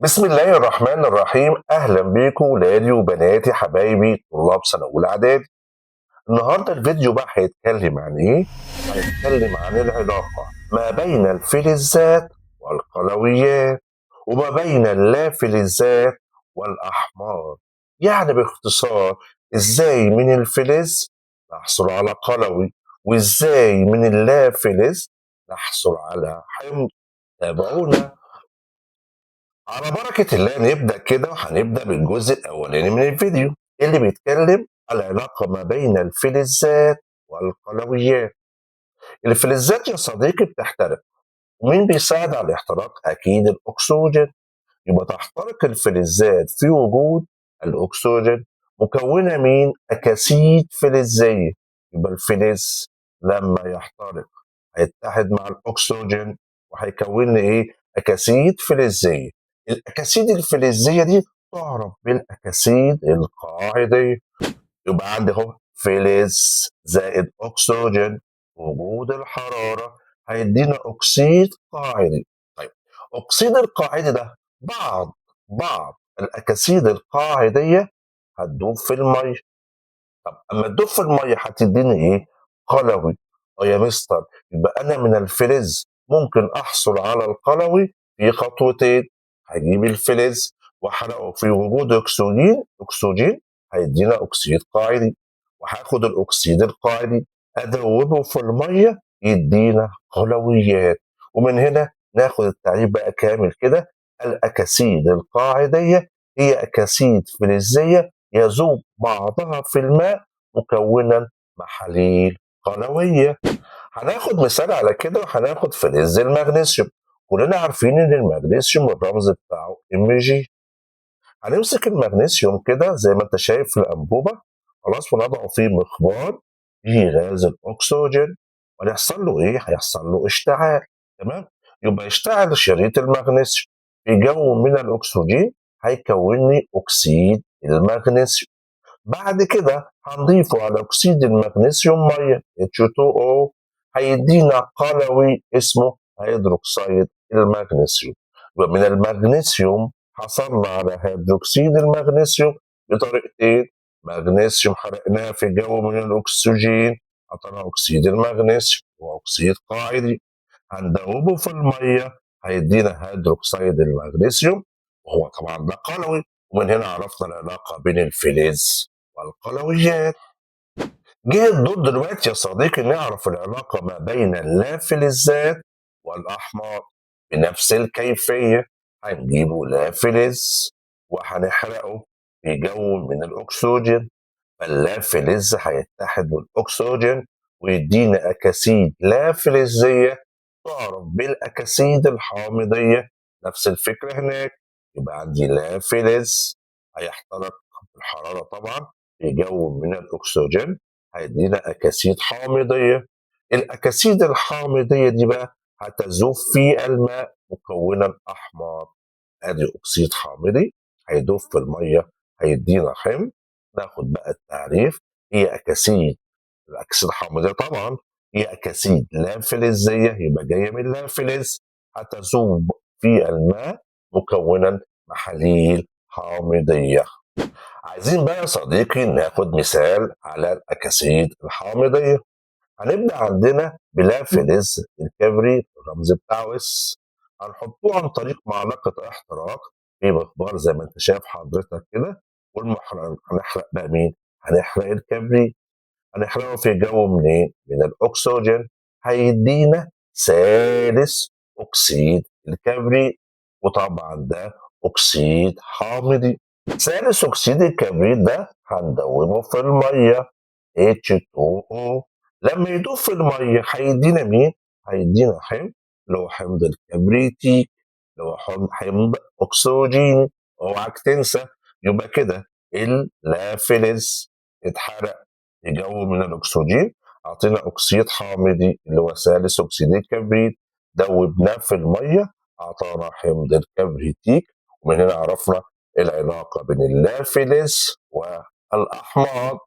بسم الله الرحمن الرحيم. اهلا بيكم ولادي وبناتي حبايبي طلاب سنه اولى اعدادي. النهارده الفيديو بقى هيتكلم عن ايه؟ هيتكلم عن العلاقه ما بين الفلزات والقلويات وما بين اللافلزات والاحماض. يعني باختصار ازاي من الفلز نحصل على قلوي، وازاي من اللافلز نحصل على حمض. تابعونا. على بركة الله نبدأ كده، وهنبدأ بالجزء الأولاني من الفيديو اللي بيتكلم على العلاقة ما بين الفلزات والقلويات. الفلزات يا صديقي بتحترق، ومين بيساعد على الاحتراق؟ أكيد الأكسجين. يبقى تحترق الفلزات في وجود الأكسجين، مكونة مين؟ أكاسيد فلزية. يبقى الفلز لما يحترق هيتحد مع الأكسجين وهيكون لي إيه؟ أكاسيد فلزية. الأكاسيد الفلزية دي تعرف بالأكاسيد القاعدية. يبقى عندي اهو فلز زائد اكسجين، وجود الحراره هيدينا اكسيد قاعدي. طيب، اكسيد القاعدي ده بعض الاكاسيد القاعديه هتدوب في الميه. طب اما تدوب في الميه هتديني ايه؟ قلوي. اه يا مستر، يبقى انا من الفلز ممكن احصل على القلوي في خطوتين. هجيب الفلز واحرقه في وجود اكسجين هيدينا اكسيد قاعدي، وهاخد الاكسيد القاعدي ادوبه في الميه يدينا قلويات. ومن هنا ناخد التعريف بقى كامل كده. الاكاسيد القاعديه هي اكاسيد فلزيه يذوب بعضها في الماء مكونا محاليل قلوية. هناخد مثال على كده، وهناخد فلز المغنيسيوم. كلنا عارفين ان المغنيسيوم الرمز بتاعه Mg. هنمسك المغنيسيوم كده زي ما انت شايف في الانبوبه، خلاص، ونضعه في مخبار فيه غاز الاكسجين، وهيحصل له ايه؟ هيحصل له اشتعال. تمام. يبقى يشتعل شريط المغنيسيوم في جو من الاكسجين، هيكون لي اكسيد المغنيسيوم. بعد كده هنضيفه على أكسيد المغنيسيوم مية H2O، هيدينا قلوي اسمه هيدروكسيد المغنيسيوم. ومن المغنيسيوم حصلنا على هيدروكسيد المغنيسيوم بطريقتين. مغنيسيوم حرقناه في جو من الأكسجين، عطانا أكسيد المغنيسيوم وأكسيد قاعدي. هندوبه في المية هيدينا هيدروكسيد المغنيسيوم، وهو طبعا ده قلوي. ومن هنا عرفنا العلاقة بين الفلز والقلويات. جه الدور دلوقتي يا صديقي نعرف العلاقة ما بين اللافلزات والأحماض بنفس الكيفية. هنجيبه لافلز وهنحرقه في جو من الأكسجين، فاللافلز هيتحد بالأكسجين ويدينا أكاسيد لافلزية تعرف بالأكاسيد الحامضية. نفس الفكرة هناك. يبقى عندي لافلز هيحترق بالحرارة طبعا في جو من الأكسجين، هيدينا أكاسيد حامضية. الأكاسيد الحامضية دي بقى هتذوب في الماء مكونا أحماض. أدي أكسيد حامضي هيدوب في المية هيدينا حمض. ناخد بقى التعريف. هي أكاسيد الأكسدة الحامضية طبعا هي أكاسيد لا فلزية، يبقى جاية من لا فلز، هتذوب في الماء مكونا محاليل حامضية. عايزين بقى يا صديقي ناخد مثال على الأكاسيد الحامضية. هنبدأ عندنا بلا فلز الكبريت، الرمز بتاعه اس. هنحطوه عن طريق معلقة احتراق في مقدار زي ما انت شايف حضرتك كده. والمحرق هنحرق بقى مين؟ هنحرق الكبريت. هنحرقه في جو منين؟ من الأكسجين، هيدينا ثالث أكسيد الكبريت، وطبعا ده أكسيد حامضي. ثالث أكسيد الكبريت ده هندوبه في المية H2O. لما يدوب في المية هيدينا مين؟ هيدينا حمض اللي هو حمض الكبريتيك، اللي هو حمض أكسجيني. اوعك تنسى. يبقى كده اللافلز اتحرق في جو من الأكسجين، أعطينا أكسيد حامضي اللي هو ثالث أكسيد الكبريت، دوبناه في المية أعطانا حمض الكبريتيك. ومن هنا عرفنا العلاقة بين اللافلز والأحماض.